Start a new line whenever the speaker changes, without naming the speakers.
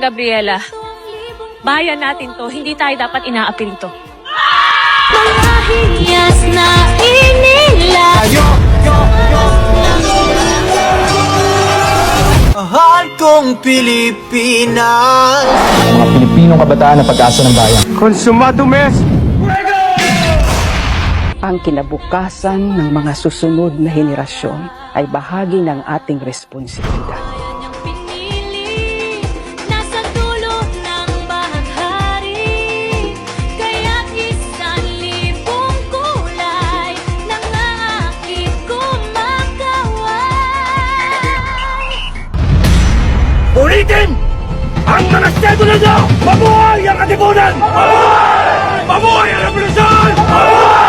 Gabriela. Bayan natin to, hindi tayo dapat inaapil to.
Mga hiyas na inila.
Mahal kong Pilipinas.
Mga Pilipinong kabataan na pag-asa ng bayan.
Consumado mes!
Ang kinabukasan ng mga susunod na henerasyon ay bahagi ng ating responsibilidad.
Niyang pinili, nasa dulo ng bahaghari. Kaya't 1,000 kulay nang aakit kumakaway.
Ulitin! Ang mga sedula nyo! Mabuhay ang katipunan! Mabuhay! Mabuhay ang revolusyon! Mabuhay!